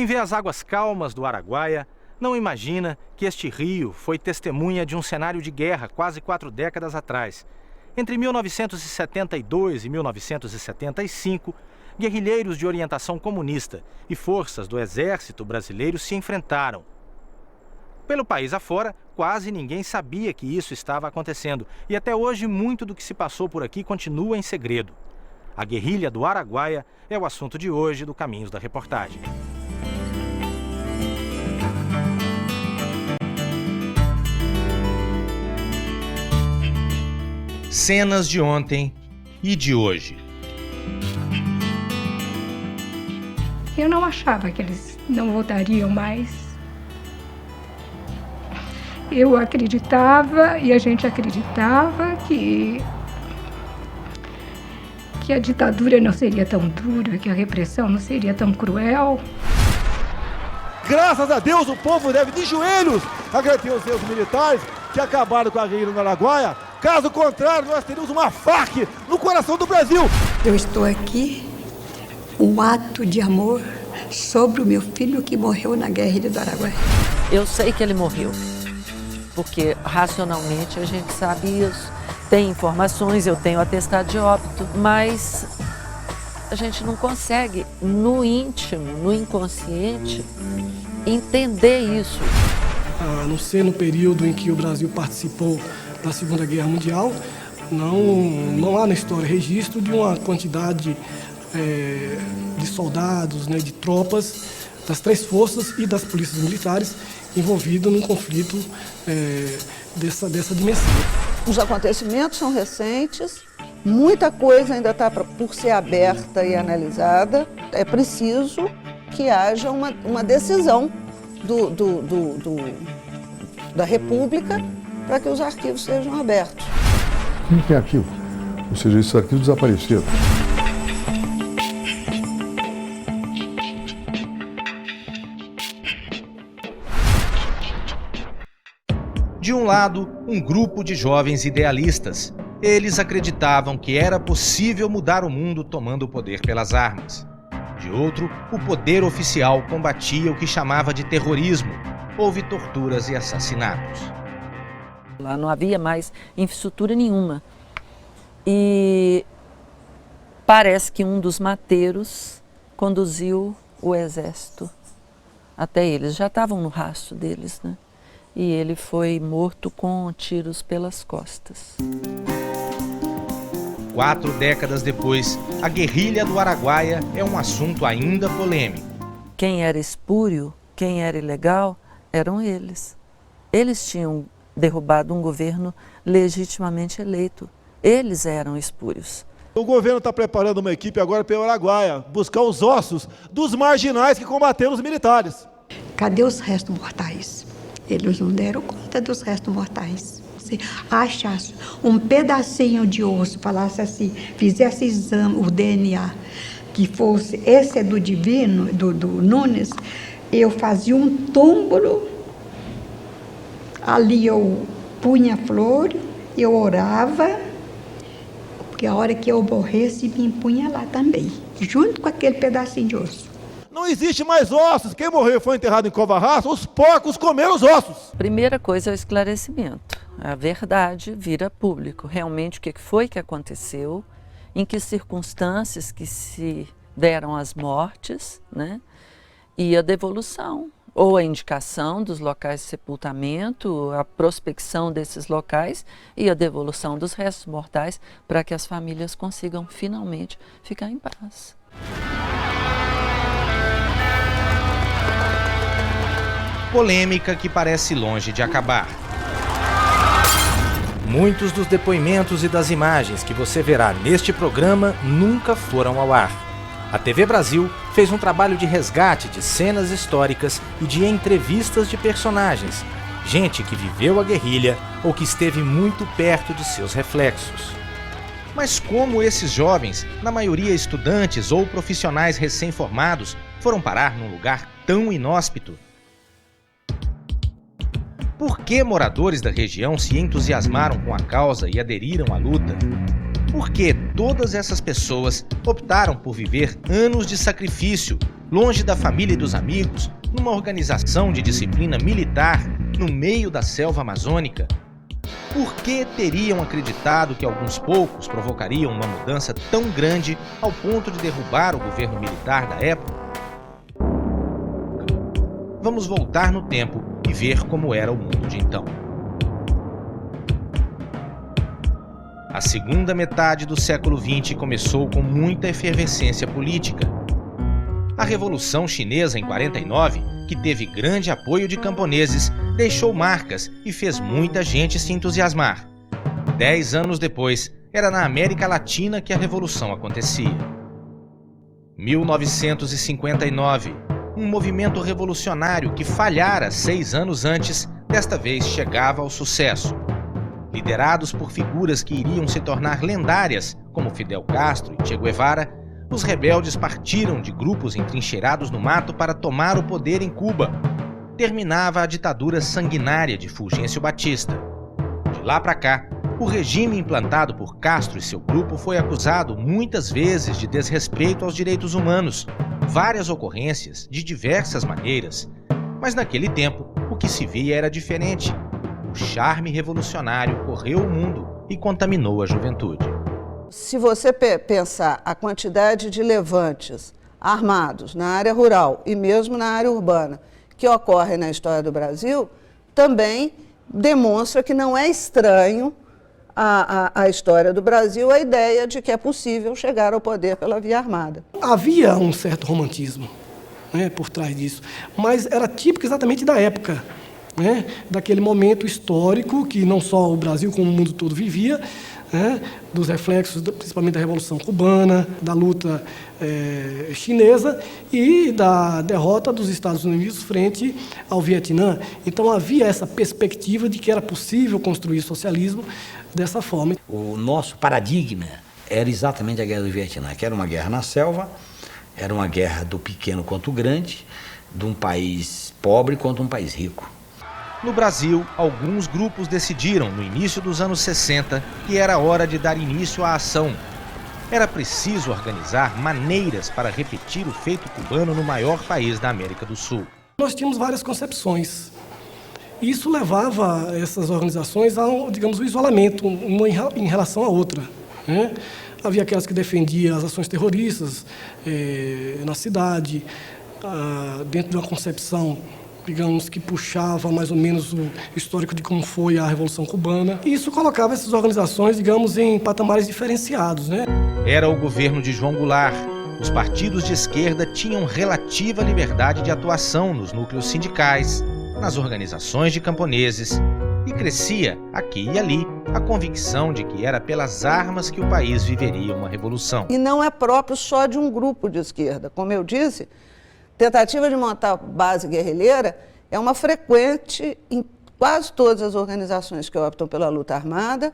Quem vê as águas calmas do Araguaia não imagina que este rio foi testemunha de um cenário de guerra quase 4 décadas atrás. Entre 1972 e 1975, guerrilheiros de orientação comunista e forças do Exército Brasileiro se enfrentaram. Pelo país afora, quase ninguém sabia que isso estava acontecendo e até hoje muito do que se passou por aqui continua em segredo. A guerrilha do Araguaia é o assunto de hoje do Caminhos da Reportagem. Cenas de ontem e de hoje. Eu não achava que eles não voltariam mais. Eu acreditava e a gente acreditava que a ditadura não seria tão dura, que a repressão não seria tão cruel. Graças a Deus o povo deve de joelhos agradecer os seus militares que acabaram com a guerrilha no Araguaia. Caso contrário, nós teríamos uma FARC no coração do Brasil. Eu estou aqui, um ato de amor sobre o meu filho que morreu na guerrilha do Araguaia. Eu sei que ele morreu, porque racionalmente a gente sabe isso. Tem informações, eu tenho atestado de óbito, mas a gente não consegue, no íntimo, no inconsciente, entender isso. A não ser no período em que o Brasil participou da Segunda Guerra Mundial, não há na história registro de uma quantidade de soldados, né, de tropas das 3 forças e das polícias militares envolvidos num conflito dessa dimensão. Os acontecimentos são recentes, muita coisa ainda está por ser aberta e analisada. É preciso que haja uma decisão da República para que os arquivos sejam abertos. Não tem arquivo, ou seja, esses arquivos desapareceram. De um lado, um grupo de jovens idealistas. Eles acreditavam que era possível mudar o mundo tomando o poder pelas armas. De outro, o poder oficial combatia o que chamava de terrorismo. Houve torturas e assassinatos. Lá não havia mais infraestrutura nenhuma. E parece que um dos mateiros conduziu o exército até eles. Já estavam no rastro deles, né? E ele foi morto com tiros pelas costas. 4 décadas depois, a guerrilha do Araguaia é um assunto ainda polêmico. Quem era espúrio, quem era ilegal, eram eles. Eles tinham derrubado um governo legitimamente eleito. Eles eram espúrios. O governo está preparando uma equipe agora para o Araguaia, buscar os ossos dos marginais que combateram os militares. Cadê os restos mortais? Eles não deram conta dos restos mortais. Se achasse um pedacinho de osso, falasse assim, fizesse exame, o DNA, que fosse, esse é do Divino, do Nunes, eu fazia um túmulo, ali eu punha flor, eu orava, porque a hora que eu morresse, me punha lá também, junto com aquele pedacinho de osso. Não existe mais ossos. Quem morreu foi enterrado em cova rasa, os porcos comeram os ossos. Primeira coisa é o esclarecimento. A verdade vira público. Realmente o que foi que aconteceu, em que circunstâncias que se deram as mortes, né? E a devolução, ou a indicação dos locais de sepultamento, a prospecção desses locais e a devolução dos restos mortais para que as famílias consigam finalmente ficar em paz. Polêmica que parece longe de acabar. Muitos dos depoimentos e das imagens que você verá neste programa nunca foram ao ar. A TV Brasil fez um trabalho de resgate de cenas históricas e de entrevistas de personagens, gente que viveu a guerrilha ou que esteve muito perto de seus reflexos. Mas como esses jovens, na maioria estudantes ou profissionais recém-formados, foram parar num lugar tão inóspito? Por que moradores da região se entusiasmaram com a causa e aderiram à luta? Por que todas essas pessoas optaram por viver anos de sacrifício, longe da família e dos amigos, numa organização de disciplina militar, no meio da selva amazônica? Por que teriam acreditado que alguns poucos provocariam uma mudança tão grande ao ponto de derrubar o governo militar da época? Vamos voltar no tempo e ver como era o mundo de então. A segunda metade do século XX começou com muita efervescência política. A Revolução Chinesa em 49, que teve grande apoio de camponeses, deixou marcas e fez muita gente se entusiasmar. 10 anos depois, era na América Latina que a Revolução acontecia. 1959, um movimento revolucionário que falhara 6 anos antes, desta vez chegava ao sucesso. Liderados por figuras que iriam se tornar lendárias, como Fidel Castro e Che Guevara, os rebeldes partiram de grupos entrincheirados no mato para tomar o poder em Cuba. Terminava a ditadura sanguinária de Fulgêncio Batista. De lá para cá, o regime implantado por Castro e seu grupo foi acusado muitas vezes de desrespeito aos direitos humanos, várias ocorrências de diversas maneiras. Mas naquele tempo, o que se via era diferente. O charme revolucionário correu o mundo e contaminou a juventude. Se você pensar a quantidade de levantes armados na área rural e mesmo na área urbana que ocorrem na história do Brasil, também demonstra que não é estranho à história do Brasil a ideia de que é possível chegar ao poder pela via armada. Havia um certo romantismo, né, por trás disso, mas era típico exatamente da época. Né, daquele momento histórico que não só o Brasil, como o mundo todo vivia, né, dos reflexos principalmente da Revolução Cubana, da luta chinesa e da derrota dos Estados Unidos frente ao Vietnã. Então havia essa perspectiva de que era possível construir socialismo dessa forma. O nosso paradigma era exatamente a guerra do Vietnã, que era uma guerra na selva, era uma guerra do pequeno quanto o grande, de um país pobre quanto um país rico. No Brasil, alguns grupos decidiram, no início dos anos 60, que era hora de dar início à ação. Era preciso organizar maneiras para repetir o feito cubano no maior país da América do Sul. Nós tínhamos várias concepções. Isso levava essas organizações ao, digamos, o isolamento, uma em relação à outra. Né? Havia aquelas que defendiam as ações terroristas na cidade, dentro de uma concepção, digamos, que puxava mais ou menos o histórico de como foi a Revolução Cubana. E isso colocava essas organizações, digamos, em patamares diferenciados, né? Era o governo de João Goulart. Os partidos de esquerda tinham relativa liberdade de atuação nos núcleos sindicais, nas organizações de camponeses, e crescia, aqui e ali, a convicção de que era pelas armas que o país viveria uma revolução. E não é próprio só de um grupo de esquerda. Como eu disse, tentativa de montar base guerrilheira é uma frequente em quase todas as organizações que optam pela luta armada,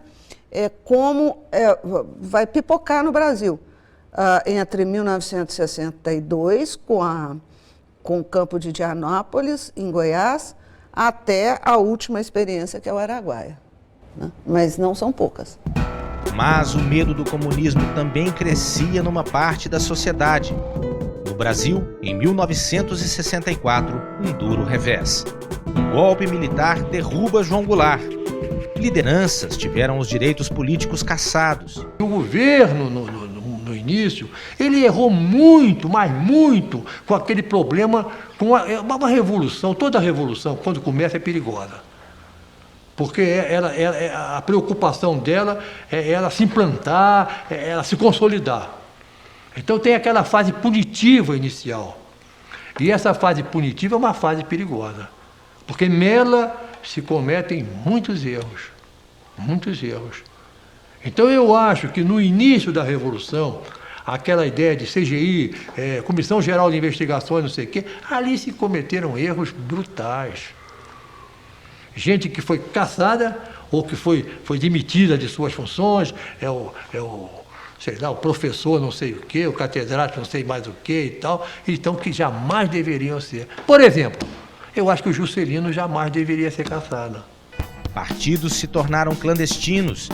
vai pipocar no Brasil. Entre 1962, com o campo de Dianópolis, em Goiás, até a última experiência, que é o Araguaia. Né? Mas não são poucas. Mas o medo do comunismo também crescia numa parte da sociedade. No Brasil, em 1964, um duro revés. Um golpe militar derruba João Goulart. Lideranças tiveram os direitos políticos cassados. O governo, no início, ele errou muito, mas muito, com aquele problema, com uma revolução. Toda revolução, quando começa, é perigosa. Porque a preocupação dela é ela se implantar, ela se consolidar. Então tem aquela fase punitiva inicial. E essa fase punitiva é uma fase perigosa. Porque nela se cometem muitos erros. Muitos erros. Então eu acho que no início da Revolução, aquela ideia de CGI, Comissão Geral de Investigações, não sei o quê, ali se cometeram erros brutais. Gente que foi caçada ou que foi demitida de suas funções, sei lá, o professor não sei o quê, o catedrático não sei mais o quê e tal, então que jamais deveriam ser. Por exemplo, eu acho que o Juscelino jamais deveria ser caçado. Partidos se tornaram clandestinos.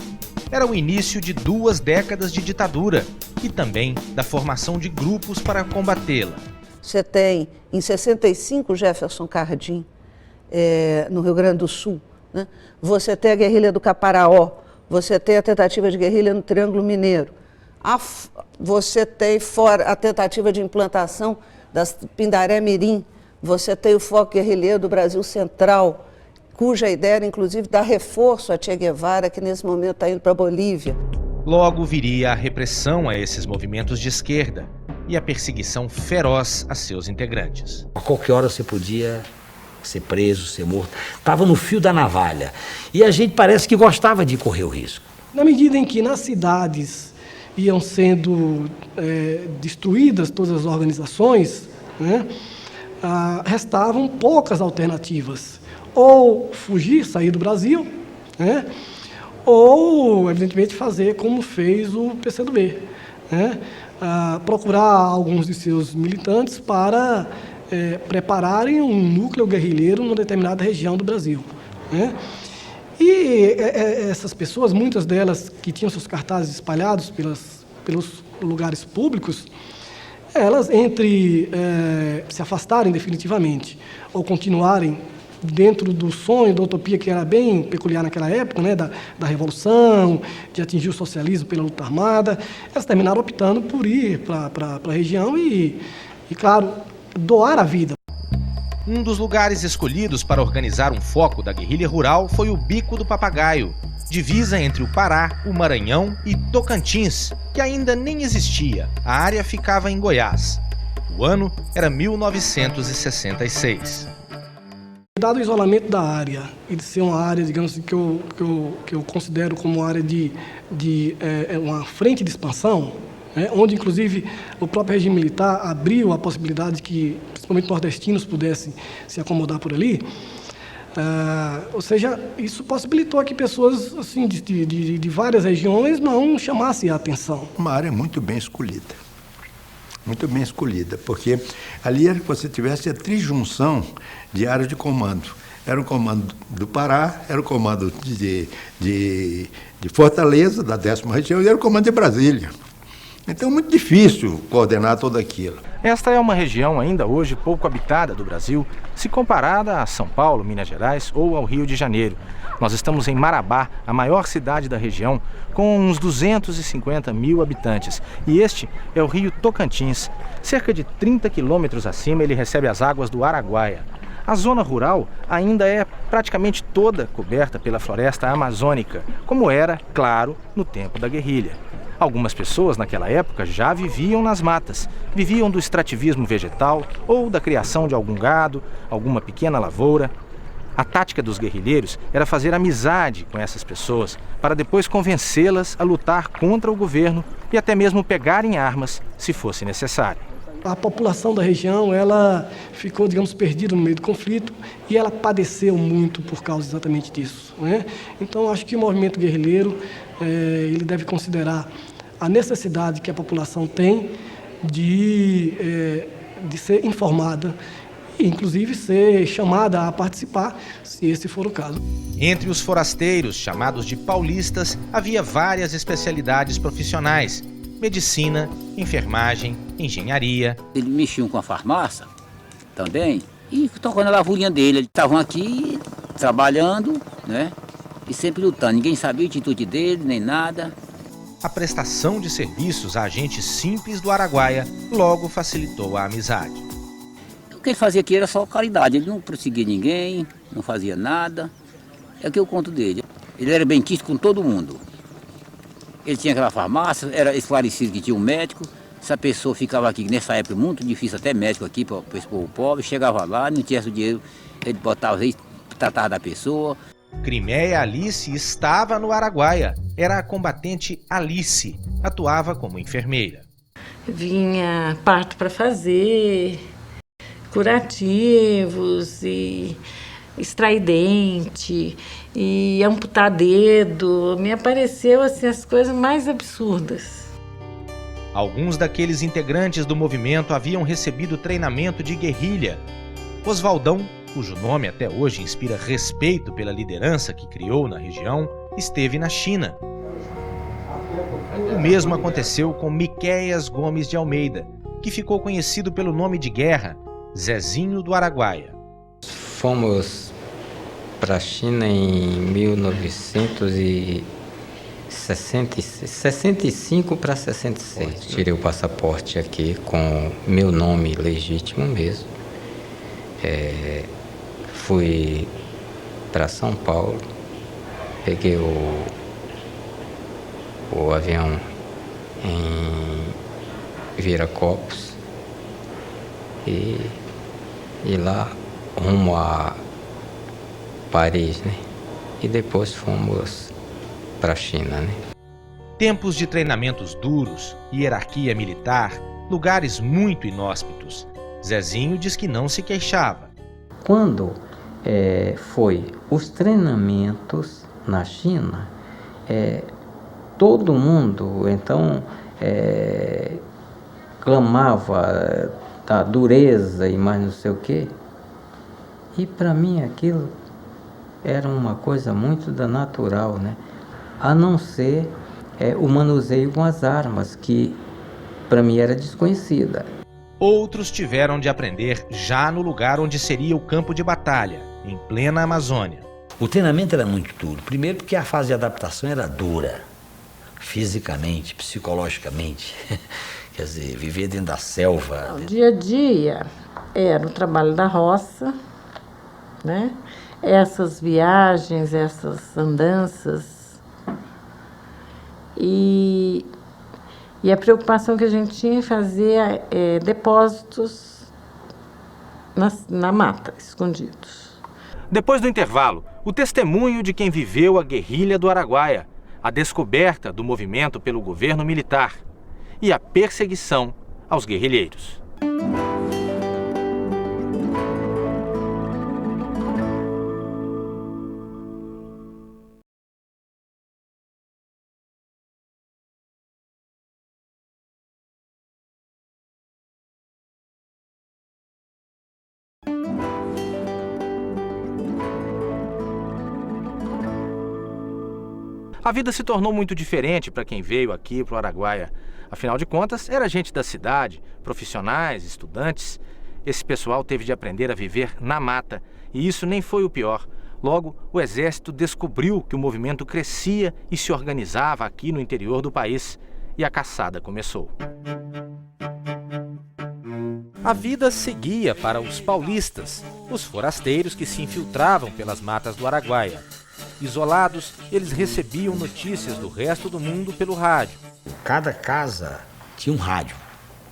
era o início de 2 décadas de ditadura e também da formação de grupos para combatê-la. Você tem, em 65, Jefferson Cardim, no Rio Grande do Sul, né? Você tem a guerrilha do Caparaó, você tem a tentativa de guerrilha no Triângulo Mineiro, você tem fora a tentativa de implantação das Pindaré Mirim, você tem o Foco Guerrilheiro do Brasil Central, cuja ideia era, inclusive, dar reforço a Che Guevara, que nesse momento está indo para a Bolívia. Logo viria a repressão a esses movimentos de esquerda e a perseguição feroz a seus integrantes. A qualquer hora você podia ser preso, ser morto. Estava no fio da navalha. E a gente parece que gostava de correr o risco. Na medida em que nas cidades iam sendo destruídas todas as organizações, né, restavam poucas alternativas. Ou fugir, sair do Brasil, né, ou, evidentemente, fazer como fez o PCdoB, né, procurar alguns de seus militantes para prepararem um núcleo guerrilheiro numa determinada região do Brasil, né. E essas pessoas, muitas delas que tinham seus cartazes espalhados pelos lugares públicos, elas, entre se afastarem definitivamente ou continuarem dentro do sonho, da utopia que era bem peculiar naquela época, né, da revolução, de atingir o socialismo pela luta armada, elas terminaram optando por ir para a região e, claro, doar a vida. Um dos lugares escolhidos para organizar um foco da guerrilha rural foi o Bico do Papagaio, divisa entre o Pará, o Maranhão e Tocantins, que ainda nem existia. A área ficava em Goiás. O ano era 1966. Dado o isolamento da área e de ser uma área, digamos assim, que eu considero como uma área de uma frente de expansão, né, onde, inclusive, o próprio regime militar abriu a possibilidade de que, principalmente nordestinos, pudessem se acomodar por ali. Ou seja, isso possibilitou que pessoas assim, de várias regiões não chamassem a atenção. Uma área muito bem escolhida. Muito bem escolhida, porque ali era que você tivesse a trijunção de áreas de comando. Era o comando do Pará, era o comando de Fortaleza, da 10ª região, e era o comando de Brasília. Então, muito difícil coordenar tudo aquilo. Esta é uma região ainda hoje pouco habitada do Brasil, se comparada a São Paulo, Minas Gerais ou ao Rio de Janeiro. Nós estamos em Marabá, a maior cidade da região, com uns 250 mil habitantes. E este é o rio Tocantins. Cerca de 30 quilômetros acima, ele recebe as águas do Araguaia. A zona rural ainda é praticamente toda coberta pela floresta amazônica, como era, claro, no tempo da guerrilha. Algumas pessoas naquela época já viviam nas matas, viviam do extrativismo vegetal ou da criação de algum gado, alguma pequena lavoura. A tática dos guerrilheiros era fazer amizade com essas pessoas para depois convencê-las a lutar contra o governo e até mesmo pegarem armas se fosse necessário. A população da região, ela ficou, digamos, perdida no meio do conflito e ela padeceu muito por causa exatamente disso, né? Então, acho que o movimento guerrilheiro, ele deve considerar a necessidade que a população tem de ser informada e, inclusive, ser chamada a participar, se esse for o caso. Entre os forasteiros, chamados de paulistas, havia várias especialidades profissionais: medicina, enfermagem, engenharia. Eles mexiam com a farmácia também e tocando a lavourinha dele. Eles estavam aqui trabalhando, né? E sempre lutando. Ninguém sabia a atitude dele, nem nada. A prestação de serviços a agentes simples do Araguaia logo facilitou a amizade. O que ele fazia aqui era só caridade. Ele não perseguia ninguém, não fazia nada. É o que eu conto dele. Ele era bem quisto com todo mundo. Ele tinha aquela farmácia, era esclarecido que tinha um médico. Essa pessoa ficava aqui, nessa época, muito difícil, até médico aqui para esse povo pobre. Chegava lá, não tinha esse dinheiro, ele botava aí, tratava da pessoa. Criméia Alice estava no Araguaia. Era a combatente Alice. Atuava como enfermeira. Vinha parto para fazer, curativos, e extrair dente, e amputar dedo. Me apareceu assim, as coisas mais absurdas. Alguns daqueles integrantes do movimento haviam recebido treinamento de guerrilha. Oswaldão, cujo nome até hoje inspira respeito pela liderança que criou na região, esteve na China. O mesmo aconteceu com Miquéias Gomes de Almeida, que ficou conhecido pelo nome de guerra, Zezinho do Araguaia. Fomos para a China em 1965 para 66. Tirei o passaporte aqui com meu nome legítimo mesmo. Fui para São Paulo, peguei o avião em Viracopos e lá rumo a Paris, né? E depois fomos para a China, né? Tempos de treinamentos duros, hierarquia militar, lugares muito inóspitos. Zezinho diz que não se queixava. Quando foi os treinamentos na China, todo mundo então clamava da dureza e mais não sei o quê. E para mim aquilo era uma coisa muito da natural, né? A não ser o manuseio com as armas, que para mim era desconhecida. Outros tiveram de aprender já no lugar onde seria o campo de batalha, em plena Amazônia. O treinamento era muito duro. Primeiro porque a fase de adaptação era dura, fisicamente, psicologicamente. Quer dizer, viver dentro da selva. O dia a dia era o trabalho da roça, né? Essas viagens, essas andanças. E a preocupação que a gente tinha em fazer depósitos na mata, escondidos. Depois do intervalo, o testemunho de quem viveu a guerrilha do Araguaia, a descoberta do movimento pelo governo militar e a perseguição aos guerrilheiros. A vida se tornou muito diferente para quem veio aqui para o Araguaia. Afinal de contas, era gente da cidade, profissionais, estudantes. Esse pessoal teve de aprender a viver na mata. E isso nem foi o pior. Logo, o Exército descobriu que o movimento crescia e se organizava aqui no interior do país. E a caçada começou. A vida seguia para os paulistas, os forasteiros que se infiltravam pelas matas do Araguaia. Isolados, eles recebiam notícias do resto do mundo pelo rádio. Cada casa tinha um rádio,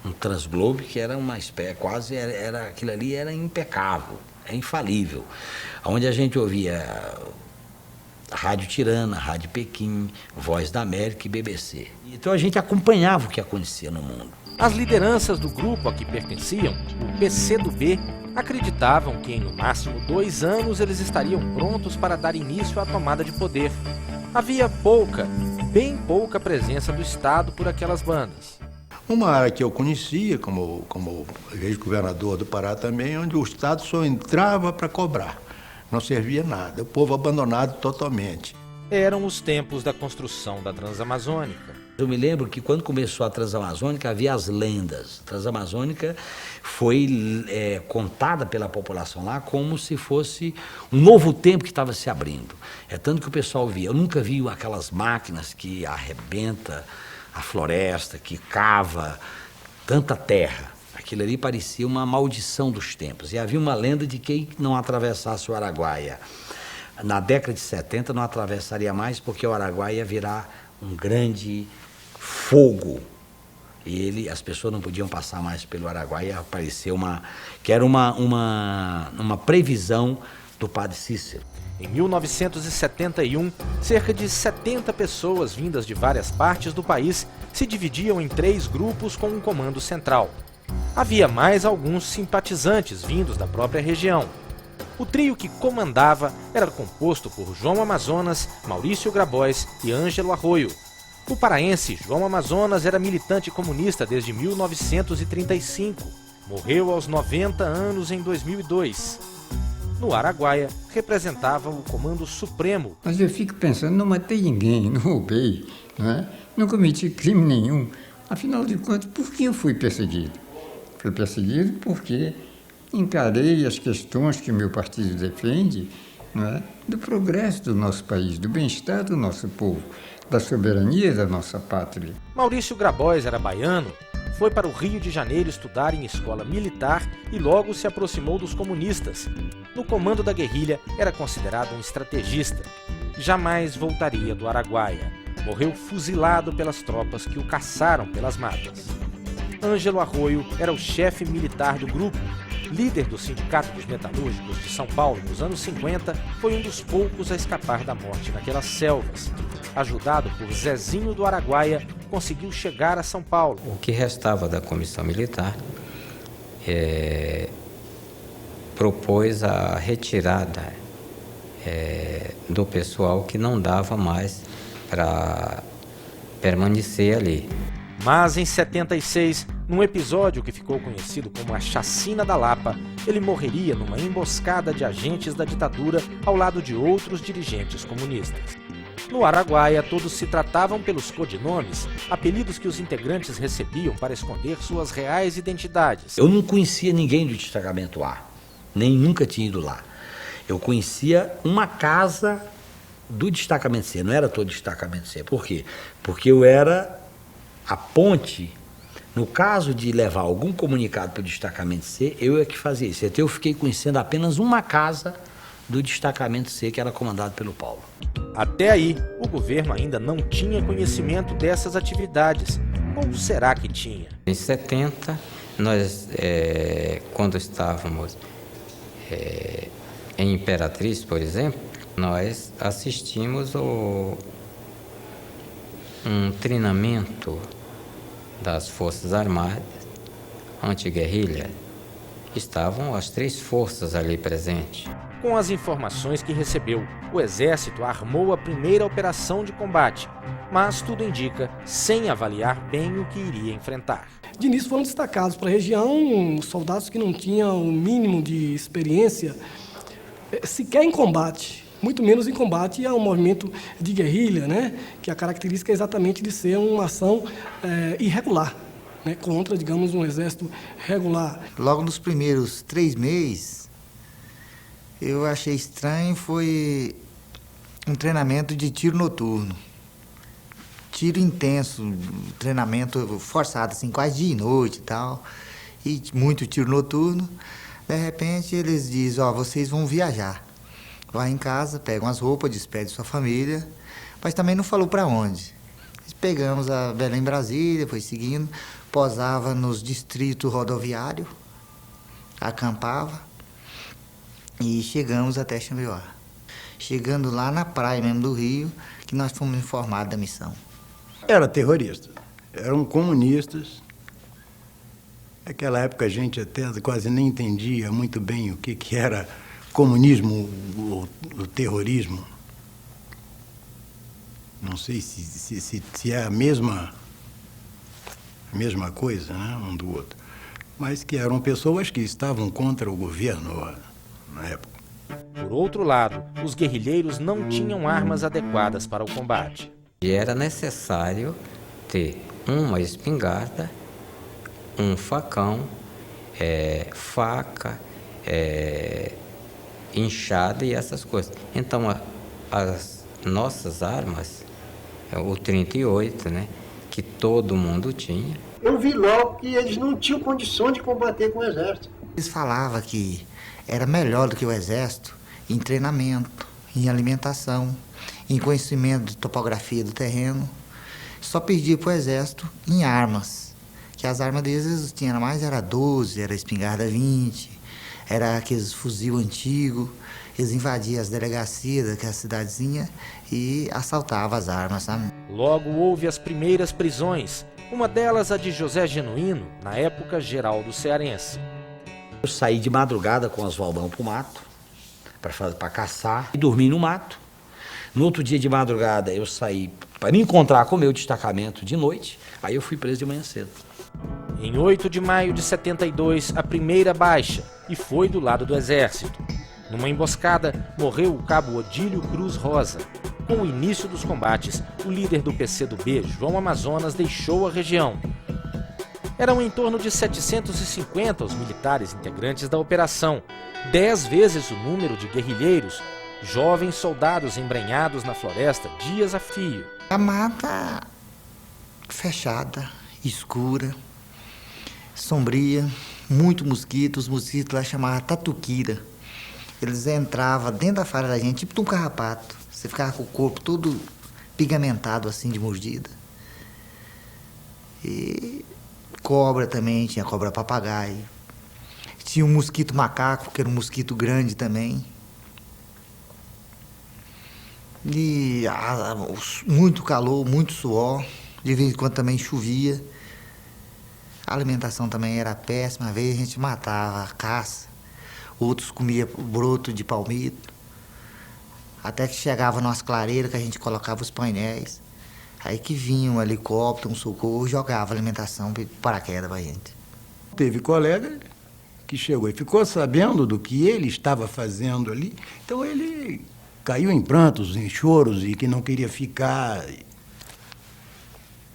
um Transglobe, que era uma espécie, quase aquilo ali era impecável, é infalível. Onde a gente ouvia Rádio Tirana, Rádio Pequim, Voz da América e BBC. Então a gente acompanhava o que acontecia no mundo. As lideranças do grupo a que pertenciam, o PCdoB, acreditavam que em no máximo 2 anos eles estariam prontos para dar início à tomada de poder. Havia bem pouca presença do Estado por aquelas bandas. Uma área que eu conhecia como ex-governador do Pará também, onde o Estado só entrava para cobrar, não servia nada, o povo abandonado totalmente. Eram os tempos da construção da Transamazônica. Eu me lembro que quando começou a Transamazônica havia as lendas. A Transamazônica foi contada pela população lá como se fosse um novo tempo que estava se abrindo. É tanto que o pessoal via. Eu nunca vi aquelas máquinas que arrebenta a floresta, que cava tanta terra. Aquilo ali parecia uma maldição dos tempos. E havia uma lenda de que quem não atravessasse o Araguaia na década de 70 não atravessaria mais, porque o Araguaia ia virar um grande fogo. E as pessoas não podiam passar mais pelo Araguaia. Apareceu que era uma previsão do padre Cícero. Em 1971, cerca de 70 pessoas vindas de várias partes do país se dividiam em 3 grupos com um comando central. Havia mais alguns simpatizantes vindos da própria região. O trio que comandava era composto por João Amazonas, Maurício Grabois e Ângelo Arroio. O paraense João Amazonas era militante comunista desde 1935. Morreu aos 90 anos em 2002. No Araguaia, representava o Comando Supremo. Mas eu fico pensando, não matei ninguém, não roubei, não é? não cometi crime nenhum. Afinal de contas, por que eu fui perseguido? Fui perseguido porque encarei as questões que o meu partido defende, não é? Do progresso do nosso país, do bem-estar do nosso povo, da soberania da nossa pátria. Maurício Grabois era baiano, foi para o Rio de Janeiro estudar em escola militar e logo se aproximou dos comunistas. No comando da guerrilha, era considerado um estrategista. Jamais voltaria do Araguaia. Morreu fuzilado pelas tropas que o caçaram pelas matas. Ângelo Arroio era o chefe militar do grupo. Líder do Sindicato dos Metalúrgicos de São Paulo nos anos 50, foi um dos poucos a escapar da morte naquelas selvas. Ajudado por Zezinho do Araguaia, conseguiu chegar a São Paulo. O que restava da comissão militar propôs a retirada do pessoal que não dava mais para permanecer ali. Mas em 76, num episódio que ficou conhecido como a Chacina da Lapa, ele morreria numa emboscada de agentes da ditadura ao lado de outros dirigentes comunistas. No Araguaia, todos se tratavam pelos codinomes, apelidos que os integrantes recebiam para esconder suas reais identidades. Eu não conhecia ninguém do destacamento A, nem nunca tinha ido lá. Eu conhecia uma casa do destacamento C, não era todo destacamento C. Por quê? Porque eu era a ponte. No caso de levar algum comunicado para o destacamento C, eu é que fazia isso. Então eu fiquei conhecendo apenas uma casa do destacamento C, que era comandado pelo Paulo. Até aí, o governo ainda não tinha conhecimento dessas atividades. Ou será que tinha? Em 70, nós, quando estávamos em Imperatriz, por exemplo, nós assistimos um treinamento das Forças Armadas, anti-guerrilha. Estavam as 3 forças ali presentes. Com as informações que recebeu, o Exército armou a primeira operação de combate, mas tudo indica sem avaliar bem o que iria enfrentar. De início foram destacados para a região soldados que não tinham o mínimo de experiência sequer em combate, muito menos em combate a um movimento de guerrilha, né? Que a característica é exatamente de ser uma ação irregular, né? Contra, digamos, um exército regular. Logo nos primeiros 3 meses, eu achei estranho, foi um treinamento de tiro noturno. Tiro intenso, treinamento forçado, assim, quase dia e noite e tal, e muito tiro noturno. De repente, eles dizem, vocês vão viajar. Vai em casa, pegam as roupas, despede sua família, mas também não falou para onde. Pegamos a Belém, Brasília, foi seguindo, posava nos distritos rodoviários, acampava e chegamos até Xambioá. Chegando lá na praia mesmo do Rio, que nós fomos informados da missão. Era terrorista, eram comunistas. Naquela época a gente até quase nem entendia muito bem o que era comunismo, o terrorismo. Não sei se é a mesma coisa, né, um do outro. Mas que eram pessoas que estavam contra o governo na época. Por outro lado, os guerrilheiros não tinham armas adequadas para o combate. E era necessário ter uma espingarda, um facão, faca, enxada e essas coisas. Então, as nossas armas, o 38, né, que todo mundo tinha. Eu vi logo que eles não tinham condição de combater com o exército. Eles falavam que era melhor do que o exército em treinamento, em alimentação, em conhecimento de topografia do terreno. Só perdia para o exército em armas, que as armas deles tinham mais, era 12, era espingarda 20, era aqueles fuzil antigo. Eles invadiam as delegacias daquela cidadezinha e assaltavam as armas, sabe? Logo houve as primeiras prisões, uma delas a de José Genuíno, na época Geraldo Cearense. Eu saí de madrugada com o Oswaldão para o mato, para caçar, e dormi no mato. No outro dia de madrugada eu saí para me encontrar com o meu destacamento de noite, aí eu fui preso de manhã cedo. Em 8 de maio de 72, a primeira baixa, e foi do lado do exército. Numa emboscada, morreu o cabo Odílio Cruz Rosa. Com o início dos combates, o líder do PCdoB, João Amazonas, deixou a região. Eram em torno de 750 os militares integrantes da operação, 10 vezes o número de guerrilheiros, jovens soldados embrenhados na floresta dias a fio. A mata fechada, escura, sombria, muito mosquito. Os mosquitos lá chamavam tatuquira. Eles entravam dentro da falha da gente, tipo de um carrapato. Você ficava com o corpo todo pigamentado assim de mordida. E cobra também, tinha cobra papagaio. Tinha um mosquito macaco, que era um mosquito grande também. E muito calor, muito suor. De vez em quando também chovia. A alimentação também era péssima. Às vezes a gente matava a caça. Outros comiam broto de palmito. Até que chegava nas clareiras que a gente colocava os painéis. Aí que vinha um helicóptero, um socorro, jogava alimentação de paraquedas pra gente. Teve colega que chegou e ficou sabendo do que ele estava fazendo ali. Então ele caiu em prantos, em choros e que não queria ficar.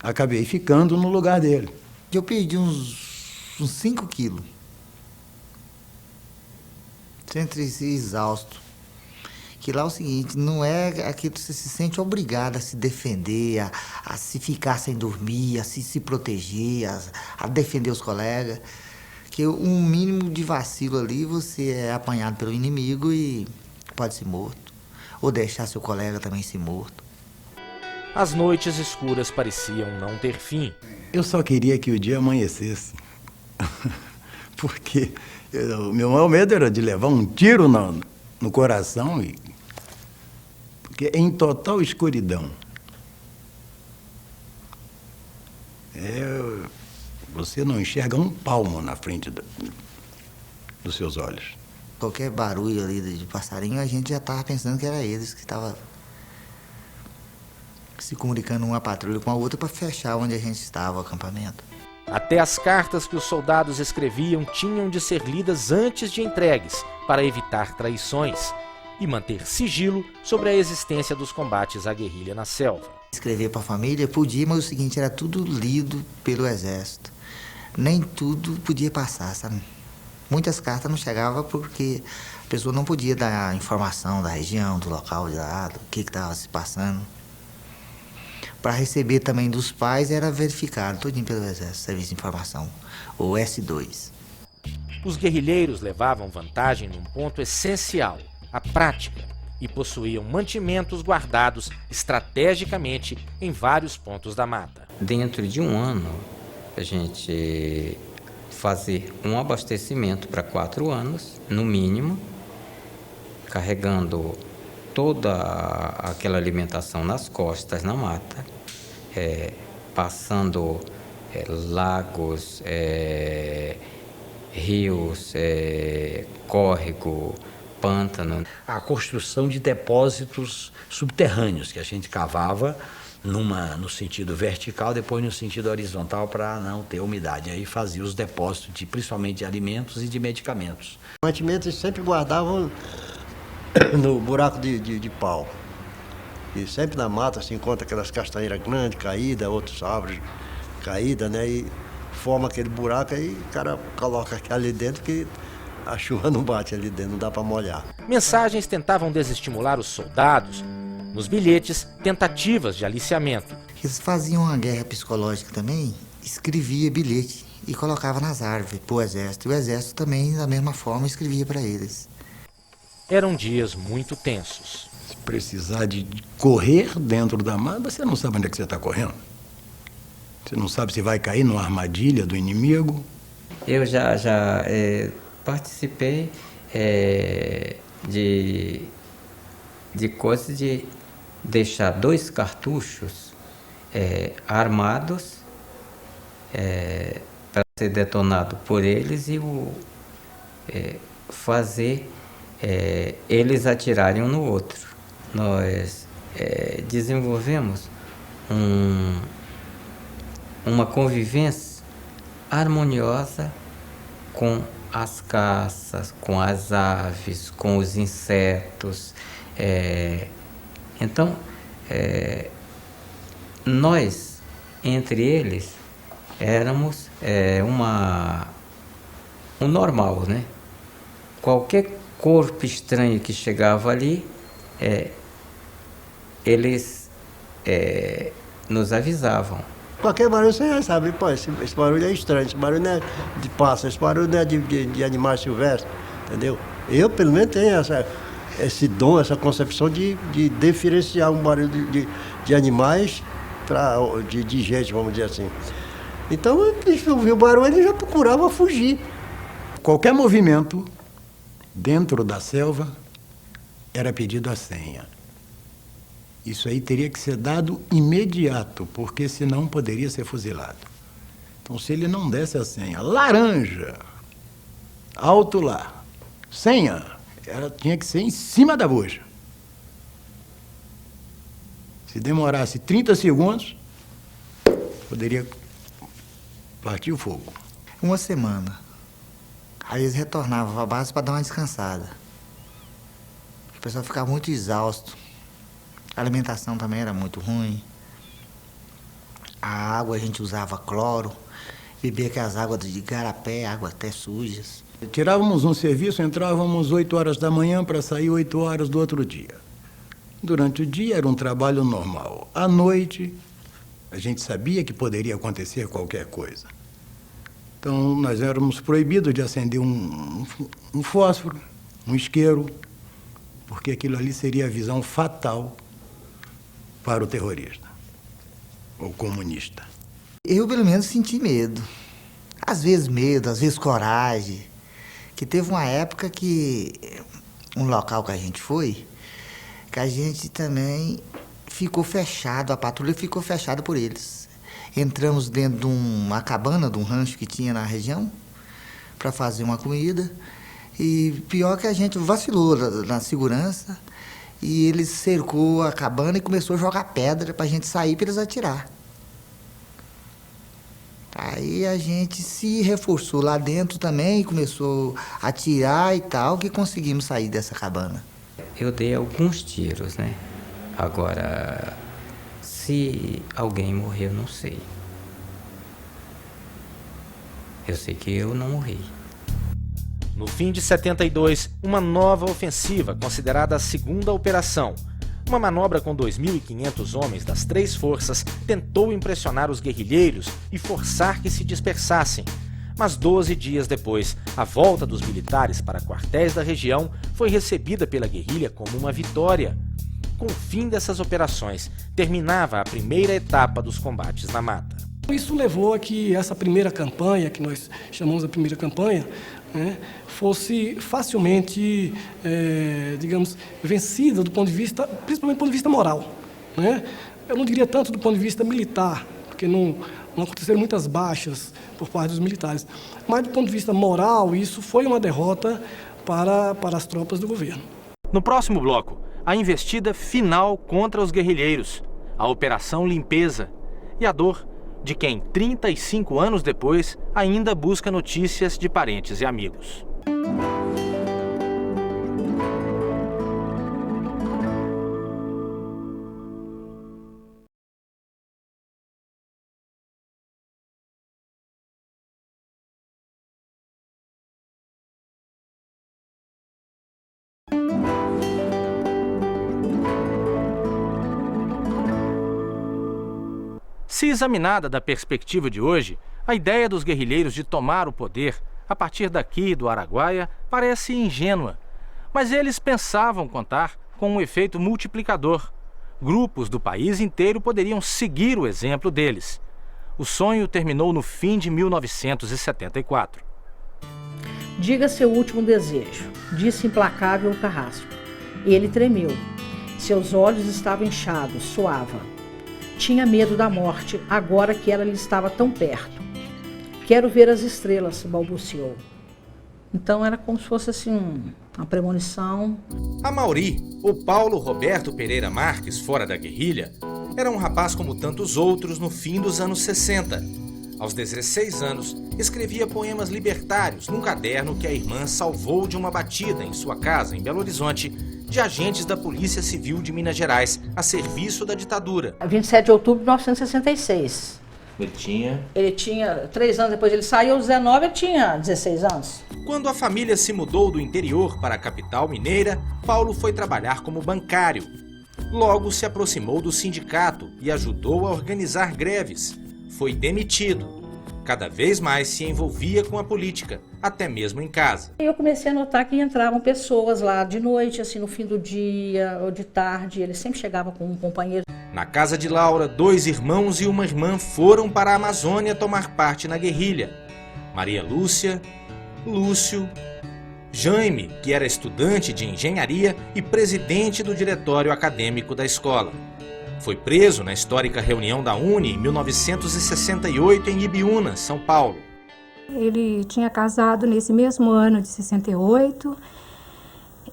Acabei ficando no lugar dele. Eu perdi uns 5 quilos. Sempre exausto. Que lá é o seguinte, não é aquilo que você se sente obrigado a se defender, a se ficar sem dormir, a se proteger, a defender os colegas. Que um mínimo de vacilo ali, você é apanhado pelo inimigo e pode ser morto. Ou deixar seu colega também ser morto. As noites escuras pareciam não ter fim. Eu só queria que o dia amanhecesse. Porque o meu maior medo era de levar um tiro no coração, porque é em total escuridão. Você não enxerga um palmo na frente dos seus olhos. Qualquer barulho ali de passarinho, a gente já estava pensando que era eles que estavam se comunicando uma patrulha com a outra para fechar onde a gente estava, o acampamento. Até as cartas que os soldados escreviam tinham de ser lidas antes de entregues, para evitar traições e manter sigilo sobre a existência dos combates à guerrilha na selva. Escrever para a família podia, mas o seguinte, era tudo lido pelo exército. Nem tudo podia passar, sabe? Muitas cartas não chegavam porque a pessoa não podia dar informação da região, do local de lá, do que estava se passando. Para receber também dos pais era verificado todinho pelo Exército, Serviço de Informação, o S2. Os guerrilheiros levavam vantagem num ponto essencial, a prática, e possuíam mantimentos guardados estrategicamente em vários pontos da mata. Dentro de um ano, a gente fazer um abastecimento para 4 anos, no mínimo, carregando toda aquela alimentação nas costas, na mata, passando lagos, rios, córrego, pântano. A construção de depósitos subterrâneos que a gente cavava no sentido vertical, depois no sentido horizontal para não ter umidade. Aí fazia os depósitos principalmente de alimentos e de medicamentos. O mantimento eles sempre guardavam no buraco de pau. E sempre na mata se encontra aquelas castanheiras grandes, caídas, outras árvores caídas, né? E forma aquele buraco, aí o cara coloca ali dentro que a chuva não bate ali dentro, não dá para molhar. Mensagens tentavam desestimular os soldados. Nos bilhetes, tentativas de aliciamento. Eles faziam uma guerra psicológica também, escrevia bilhete e colocava nas árvores para o Exército. E o Exército também, da mesma forma, escrevia para eles. Eram dias muito tensos. Se precisar de correr dentro da mata, você não sabe onde é que você está correndo. Você não sabe se vai cair numa armadilha do inimigo. Eu já participei de coisas de deixar 2 cartuchos armados para ser detonado por eles e fazer eles atirarem um no outro. Nós desenvolvemos uma convivência harmoniosa com as caças, com as aves, com os insetos. Então, nós, entre eles, éramos um normal, né? Qualquer corpo estranho que chegava ali, eles nos avisavam. Qualquer barulho você já sabe, pô, esse barulho é estranho, esse barulho não é de pássaro, esse barulho não é de animais silvestres, entendeu? Eu, pelo menos, tenho esse dom, essa concepção de diferenciar um barulho de animais de gente, vamos dizer assim. Então, eles ouviam o barulho e já procuravam fugir. Qualquer movimento dentro da selva era pedido a senha. Isso aí teria que ser dado imediato, porque senão poderia ser fuzilado. Então, se ele não desse a senha, laranja, alto lá, senha, tinha que ser em cima da bucha. Se demorasse 30 segundos, poderia partir o fogo. Uma semana. Aí eles retornavam para a base para dar uma descansada. O pessoal ficava muito exausto. A alimentação também era muito ruim. A água a gente usava cloro, bebia aquelas águas de garapé, águas até sujas. Tirávamos um serviço, entrávamos 8 horas da manhã para sair 8 horas do outro dia. Durante o dia era um trabalho normal. À noite, a gente sabia que poderia acontecer qualquer coisa. Então, nós éramos proibidos de acender um fósforo, um isqueiro, porque aquilo ali seria a visão fatal para o terrorista, ou comunista. Eu, pelo menos, senti medo. Às vezes coragem. Que teve uma época que, um local que a gente foi, que a gente também ficou fechado, a patrulha ficou fechada por eles. Entramos dentro de uma cabana, de um rancho que tinha na região, para fazer uma comida. E pior que a gente vacilou na segurança, e ele cercou a cabana e começou a jogar pedra para a gente sair para eles atirar. Aí a gente se reforçou lá dentro também, começou a atirar e tal, que conseguimos sair dessa cabana. Eu dei alguns tiros, né? Agora, se alguém morreu, não sei. Eu sei que eu não morri. No fim de 72, uma nova ofensiva, considerada a segunda operação. Uma manobra com 2.500 homens das 3 forças tentou impressionar os guerrilheiros e forçar que se dispersassem. Mas 12 dias depois, a volta dos militares para quartéis da região foi recebida pela guerrilha como uma vitória. Com o fim dessas operações, terminava a primeira etapa dos combates na mata. Isso levou a que essa primeira campanha, que nós chamamos de primeira campanha, né, fosse facilmente, digamos, vencida do ponto de vista, principalmente do ponto de vista moral, né? Eu não diria tanto do ponto de vista militar, porque não aconteceram muitas baixas por parte dos militares, mas do ponto de vista moral, isso foi uma derrota para as tropas do governo. No próximo bloco, a investida final contra os guerrilheiros, a Operação Limpeza e a dor de quem, 35 anos depois, ainda busca notícias de parentes e amigos. Se examinada da perspectiva de hoje, a ideia dos guerrilheiros de tomar o poder a partir daqui do Araguaia parece ingênua. Mas eles pensavam contar com um efeito multiplicador. Grupos do país inteiro poderiam seguir o exemplo deles. O sonho terminou no fim de 1974. Diga seu último desejo, disse implacável o Carrasco. Ele tremeu. Seus olhos estavam inchados, suava. Tinha medo da morte, agora que ela lhe estava tão perto. Quero ver as estrelas, balbuciou. Então era como se fosse assim, uma premonição. A Mauri, o Paulo Roberto Pereira Marques, fora da guerrilha, era um rapaz como tantos outros no fim dos anos 60. Aos 16 anos, escrevia poemas libertários num caderno que a irmã salvou de uma batida em sua casa, em Belo Horizonte, de agentes da Polícia Civil de Minas Gerais, a serviço da ditadura. 27 de outubro de 1966. Ele tinha 3 anos, depois ele saiu, aos 19, ele tinha 16 anos. Quando a família se mudou do interior para a capital mineira, Paulo foi trabalhar como bancário. Logo se aproximou do sindicato e ajudou a organizar greves. Foi demitido. Cada vez mais se envolvia com a política, até mesmo em casa. Eu comecei a notar que entravam pessoas lá de noite, assim, no fim do dia ou de tarde. Ele sempre chegava com um companheiro. Na casa de Laura, 2 irmãos e uma irmã foram para a Amazônia tomar parte na guerrilha. Maria Lúcia, Lúcio, Jaime, que era estudante de engenharia e presidente do diretório acadêmico da escola. Foi preso na histórica reunião da UNE em 1968 em Ibiúna, São Paulo. Ele tinha casado nesse mesmo ano de 68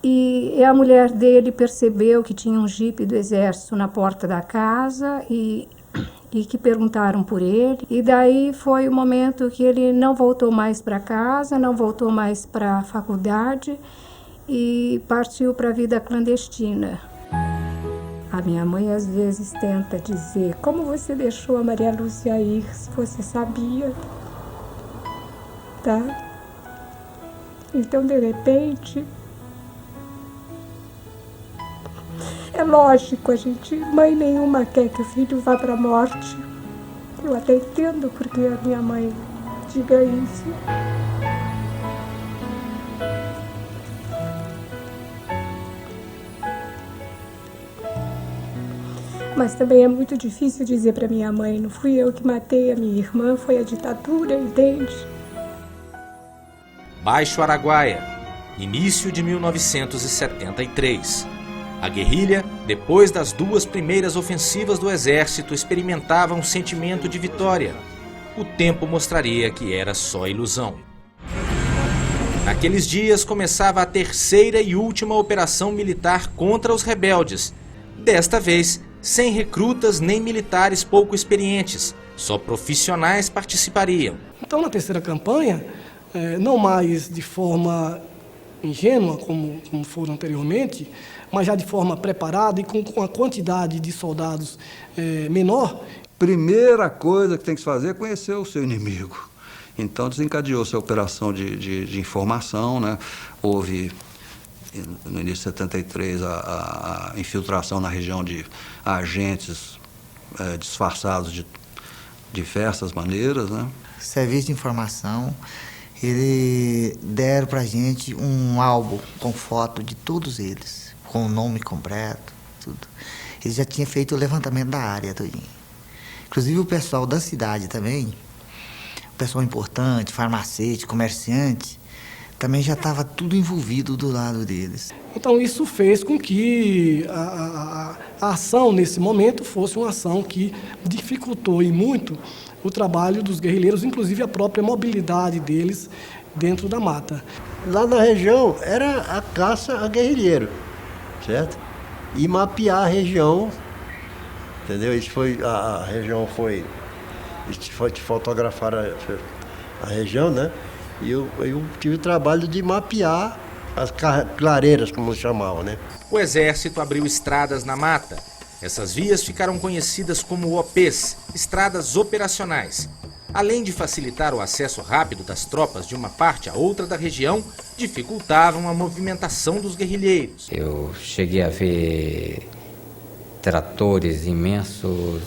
e a mulher dele percebeu que tinha um jipe do exército na porta da casa e que perguntaram por ele. E daí foi o momento que ele não voltou mais para casa, não voltou mais para a faculdade e partiu para a vida clandestina. A minha mãe às vezes tenta dizer: como você deixou a Maria Lúcia ir, se você sabia, tá? Então, de repente, é lógico, mãe nenhuma quer que o filho vá para a morte. Eu até entendo porque a minha mãe diga isso. Mas também é muito difícil dizer para minha mãe: não fui eu que matei a minha irmã, foi a ditadura, entende? Baixo Araguaia, início de 1973. A guerrilha, depois das 2 primeiras ofensivas do exército, experimentava um sentimento de vitória. O tempo mostraria que era só ilusão. Naqueles dias começava a 3ª e última operação militar contra os rebeldes. Desta vez, sem recrutas nem militares pouco experientes, só profissionais participariam. Então, na 3ª campanha, não mais de forma ingênua, como foram anteriormente, mas já de forma preparada e com a quantidade de soldados menor. Primeira coisa que tem que se fazer é conhecer o seu inimigo. Então, desencadeou-se a operação de informação, né? Houve, no início de 73, a infiltração na região de agentes disfarçados de diversas maneiras, né? Serviço de informação, eles deram para a gente um álbum com foto de todos eles, com o nome completo, tudo. Eles já tinham feito o levantamento da área todinha. Inclusive o pessoal da cidade também, o pessoal importante, farmacêutico, comerciante, também já estava tudo envolvido do lado deles. Então isso fez com que a ação nesse momento fosse uma ação que dificultou e muito o trabalho dos guerrilheiros, inclusive a própria mobilidade deles dentro da mata. Lá na região era a caça a guerrilheiro, certo? E mapear a região, entendeu? Isso foi, a região foi fotografar a região, né? E eu tive o trabalho de mapear as clareiras, como chamavam, né? O exército abriu estradas na mata. Essas vias ficaram conhecidas como OPs, estradas operacionais. Além de facilitar o acesso rápido das tropas de uma parte a outra da região, dificultavam a movimentação dos guerrilheiros. Eu cheguei a ver tratores imensos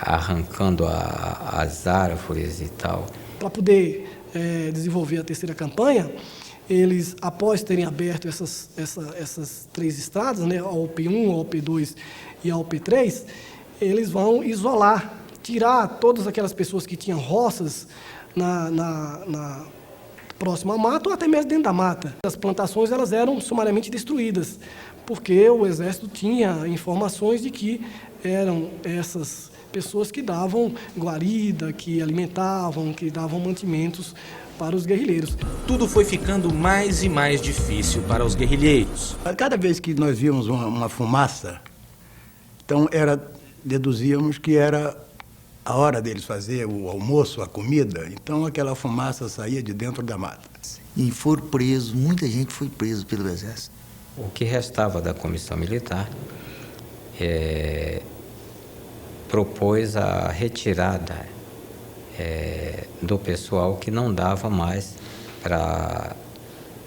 arrancando as árvores e tal. Para poder desenvolver a 3ª campanha, eles, após terem aberto essas 3 estradas, né, a OP1, a OP2 e a OP3, eles vão isolar, tirar todas aquelas pessoas que tinham roças na próxima à mata ou até mesmo dentro da mata. As plantações elas eram sumariamente destruídas, porque o exército tinha informações de que eram essas pessoas que davam guarida, que alimentavam, que davam mantimentos para os guerrilheiros. Tudo foi ficando mais e mais difícil para os guerrilheiros. Cada vez que nós víamos uma fumaça, então deduzíamos que era a hora deles fazer o almoço, a comida, então aquela fumaça saía de dentro da mata. E foram presos, muita gente foi preso pelo exército. O que restava da comissão militar propôs a retirada do pessoal que não dava mais para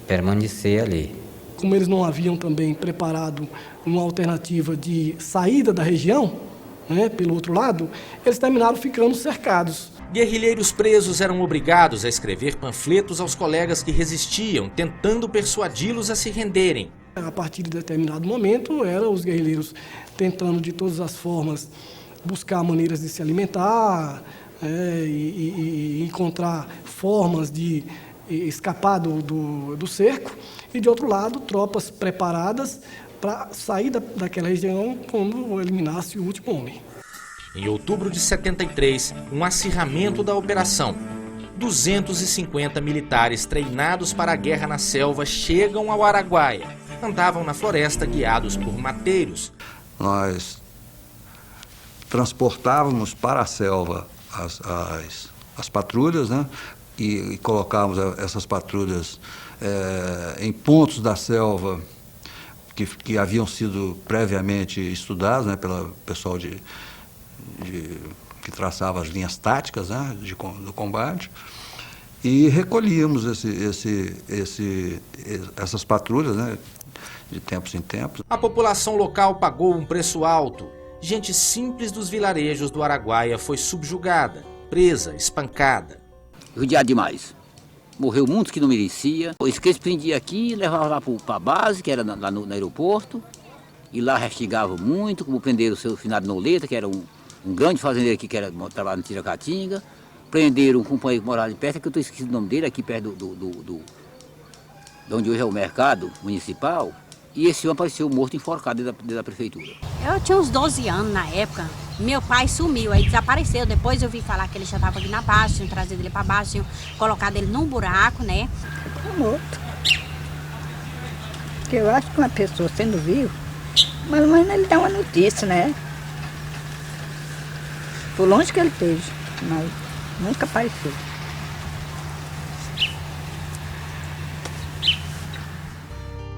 permanecer ali. Como eles não haviam também preparado uma alternativa de saída da região, né, pelo outro lado, eles terminaram ficando cercados. Guerrilheiros presos eram obrigados a escrever panfletos aos colegas que resistiam, tentando persuadi-los a se renderem. A partir de determinado momento, eram os guerrilheiros tentando de todas as formas buscar maneiras de se alimentar e encontrar formas de escapar do cerco, e de outro lado, tropas preparadas para sair daquela região quando eliminasse o último homem. Em outubro de 73, um acirramento da operação. 250 militares treinados para a guerra na selva chegam ao Araguaia. Andavam na floresta guiados por mateiros. Nós transportávamos para a selva as patrulhas, né? E colocávamos essas patrulhas em pontos da selva que haviam sido previamente estudados, né, pelo pessoal que traçava as linhas táticas, né, do combate, e recolhíamos essas patrulhas, né, de tempos em tempos. A população local pagou um preço alto. Gente simples dos vilarejos do Araguaia foi subjugada, presa, espancada. Judiado demais. Morreu muitos que não merecia. Os que eles prendiam aqui, levavam lá para a base, que era lá no aeroporto, e lá restigavam muito, como prenderam o seu finado Noleta, que era um grande fazendeiro aqui, que trabalhava no Tiracatinga. Prenderam um companheiro que morava de perto, que eu estou esquecendo o nome dele, aqui perto de onde hoje é o mercado municipal. E esse homem apareceu morto, enforcado dentro da prefeitura. Eu tinha uns 12 anos na época. Meu pai sumiu, aí desapareceu. Depois eu vi falar que ele já estava aqui na base, tinham trazido ele para baixo, tinham colocado ele num buraco, né? Morto. Porque eu acho que uma pessoa sendo viva, mas ele dá uma notícia, né? Por longe que ele esteja, mas nunca apareceu.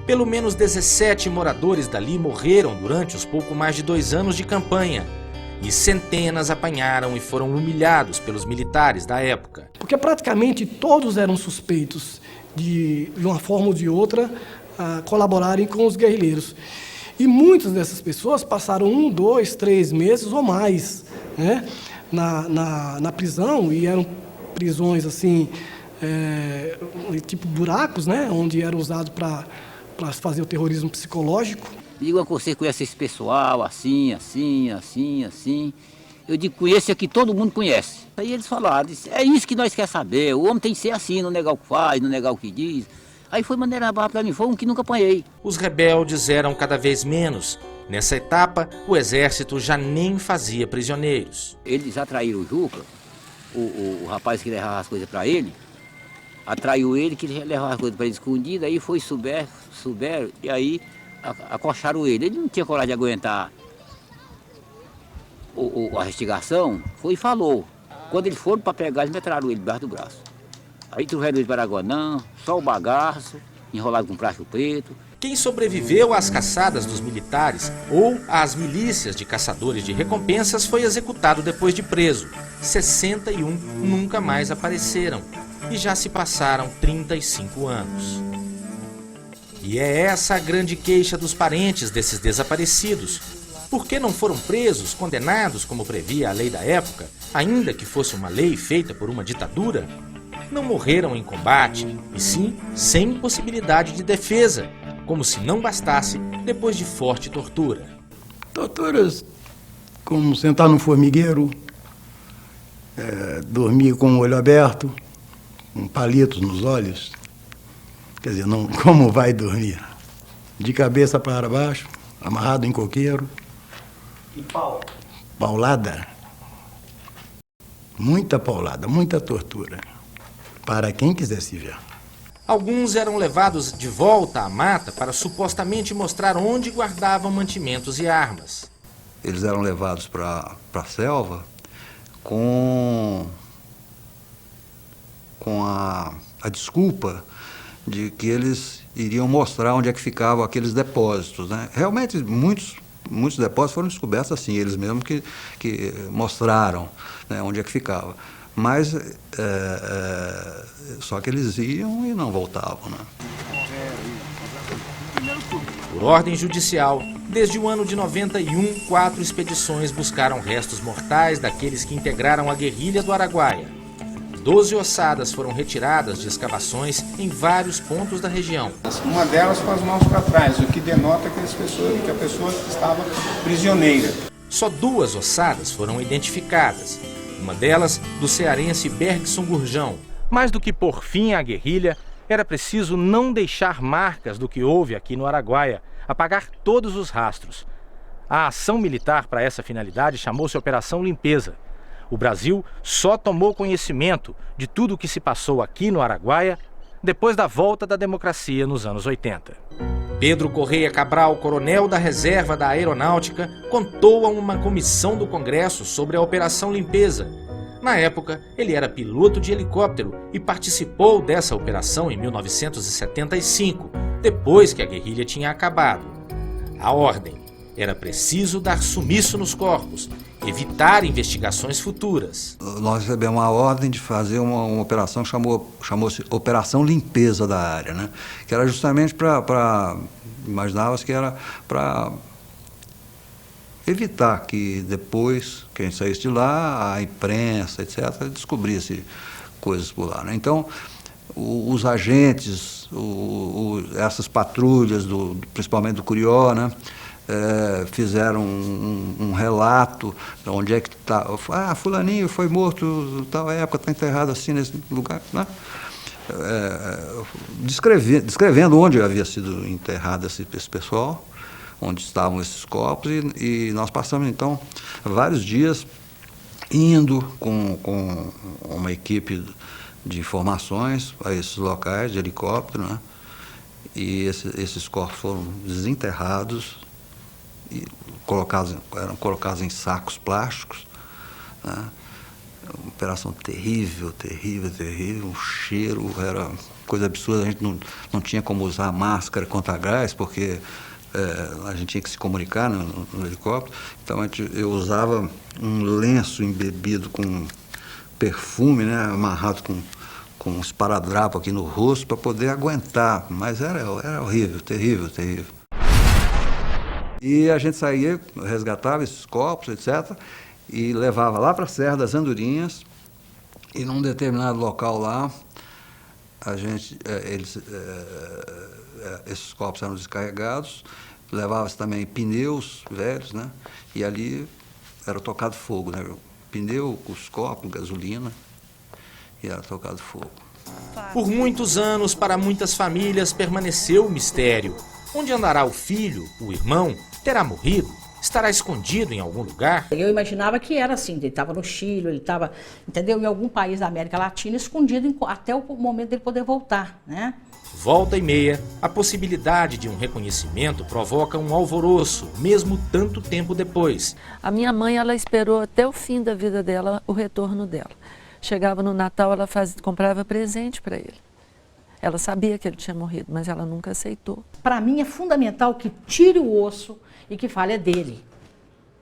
Pelo menos 17 moradores dali morreram durante os pouco mais de 2 anos de campanha. E centenas apanharam e foram humilhados pelos militares da época. Porque praticamente todos eram suspeitos de uma forma ou de outra, colaborarem com os guerrilheiros. E muitas dessas pessoas passaram 1, 2, 3 meses ou mais, né, na prisão, e eram prisões assim, tipo buracos, né, onde era usado para fazer o terrorismo psicológico. Digo a você, conhece esse pessoal, assim. Eu digo, conheço aqui, todo mundo conhece. Aí eles falaram, é isso que nós queremos saber, o homem tem que ser assim, não negar o que faz, não negar o que diz. Aí foi maneira barra para mim, foi um que nunca apanhei. Os rebeldes eram cada vez menos. Nessa etapa, o exército já nem fazia prisioneiros. Eles atraíram o Juca, o rapaz que levava as coisas para ele, atraiu ele, que ele levava as coisas para ele escondido, aí foi souberam, e aí acocharam ele. Ele não tinha coragem de aguentar a investigação, foi e falou. Quando eles foram para pegar, eles metraram ele debaixo do braço. Aí trouxeram ele para Araguanã, só o bagaço, enrolado com plástico preto. Quem sobreviveu às caçadas dos militares ou às milícias de caçadores de recompensas foi executado depois de preso. 61 nunca mais apareceram e já se passaram 35 anos. E é essa a grande queixa dos parentes desses desaparecidos. Por que não foram presos, condenados como previa a lei da época, ainda que fosse uma lei feita por uma ditadura? Não morreram em combate, e sim sem possibilidade de defesa, como se não bastasse depois de forte tortura. Torturas como sentar no formigueiro, dormir com o olho aberto, com palitos nos olhos. Quer dizer, não, como vai dormir? De cabeça para baixo, amarrado em coqueiro. E pau? Paulada. Muita paulada, muita tortura. Para quem quiser se ver. Alguns eram levados de volta à mata para supostamente mostrar onde guardavam mantimentos e armas. Eles eram levados para a selva com a desculpa de que eles iriam mostrar onde é que ficavam aqueles depósitos, né? Realmente, muitos depósitos foram descobertos assim, eles mesmos que mostraram, né, onde é que ficava. Mas só que eles iam e não voltavam, né? Por ordem judicial, desde o ano de 91, 4 expedições buscaram restos mortais daqueles que integraram a guerrilha do Araguaia. 12 ossadas foram retiradas de escavações em vários pontos da região. Uma delas com as mãos para trás, o que denota que a pessoa estava prisioneira. Só 2 ossadas foram identificadas. Uma delas do cearense Bergson Gurjão. Mais do que pôr fim à guerrilha, era preciso não deixar marcas do que houve aqui no Araguaia, apagar todos os rastros. A ação militar para essa finalidade chamou-se Operação Limpeza. O Brasil só tomou conhecimento de tudo o que se passou aqui no Araguaia depois da volta da democracia nos anos 80. Pedro Correia Cabral, coronel da Reserva da Aeronáutica, contou a uma comissão do Congresso sobre a Operação Limpeza. Na época, ele era piloto de helicóptero e participou dessa operação em 1975, depois que a guerrilha tinha acabado. A ordem: era preciso dar sumiço nos corpos, evitar investigações futuras. Nós recebemos uma ordem de fazer uma operação que chamou-se Operação Limpeza da área, né? Que era justamente imaginava-se que era para evitar que depois, que a gente saísse de lá, a imprensa, etc., descobrisse coisas por lá, né? Então, os agentes, essas patrulhas, principalmente do Curió, né? Fizeram um relato de onde é que está. Fulaninho foi morto tal época, está enterrado assim nesse lugar, né? Descrevendo onde havia sido enterrado esse pessoal, onde estavam esses corpos, e nós passamos então vários dias indo com uma equipe de informações a esses locais de helicóptero, né? E esses corpos foram desenterrados e eram colocados em sacos plásticos, né? Uma operação terrível, um cheiro, era coisa absurda, a gente não tinha como usar máscara contra gás, porque a gente tinha que se comunicar no helicóptero, então eu usava um lenço embebido com perfume, né? Amarrado com um esparadrapo aqui no rosto para poder aguentar, mas era horrível, terrível. E a gente saía, resgatava esses corpos, etc., e levava lá para a Serra das Andorinhas, e num determinado local lá, esses corpos eram descarregados, levava-se também pneus velhos, né? E ali era tocado fogo, né? Pneu, os corpos, gasolina, e era tocado fogo. Por muitos anos, para muitas famílias, permaneceu o mistério. Onde andará o filho, o irmão? Terá morrido? Estará escondido em algum lugar? Eu imaginava que era assim, ele estava no Chile, ele estava, entendeu, em algum país da América Latina, escondido até o momento dele poder voltar, né? Volta e meia, a possibilidade de um reconhecimento provoca um alvoroço, mesmo tanto tempo depois. A minha mãe, ela esperou até o fim da vida dela, o retorno dela. Chegava no Natal, ela comprava presente para ele. Ela sabia que ele tinha morrido, mas ela nunca aceitou. Para mim é fundamental que tire o osso e que fale é dele,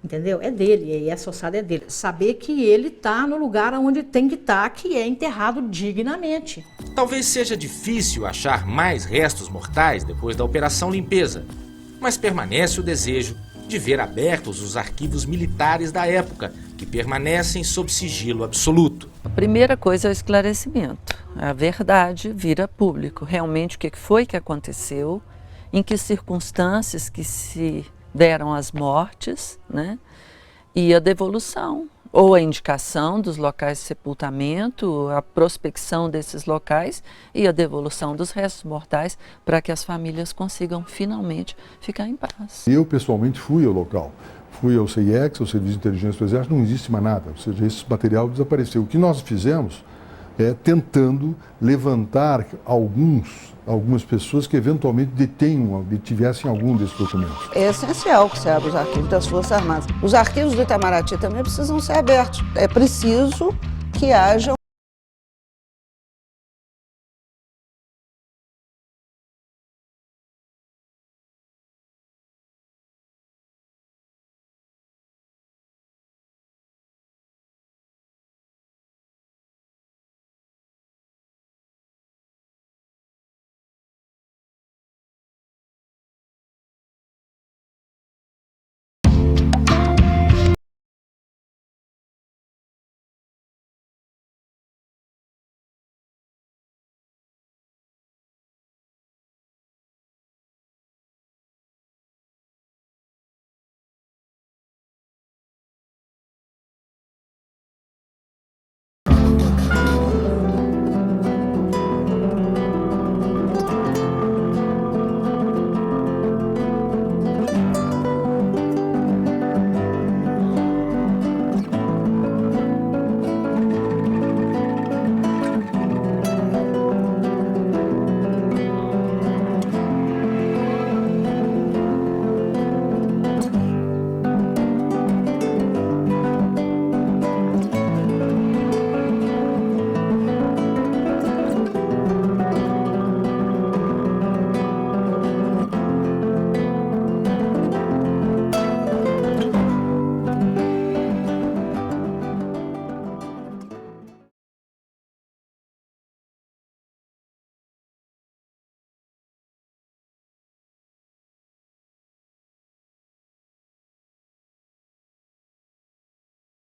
entendeu? É dele, e essa ossada é dele. Saber que ele está no lugar onde tem que estar, que é enterrado dignamente. Talvez seja difícil achar mais restos mortais depois da Operação Limpeza, mas permanece o desejo de ver abertos os arquivos militares da época, que permanecem sob sigilo absoluto. A primeira coisa é o esclarecimento. A verdade vira público. Realmente o que foi que aconteceu, em que circunstâncias que se deram as mortes, né? E a devolução, ou a indicação dos locais de sepultamento, a prospecção desses locais e a devolução dos restos mortais para que as famílias consigam finalmente ficar em paz. Eu pessoalmente fui ao local, fui ao CIEX, ao Serviço de Inteligência do Exército, não existe mais nada, ou seja, esse material desapareceu. O que nós fizemos é tentando levantar algumas pessoas que eventualmente detivessem algum desses documentos. É essencial que se abra os arquivos das Forças Armadas. Os arquivos do Itamaraty também precisam ser abertos. É preciso que haja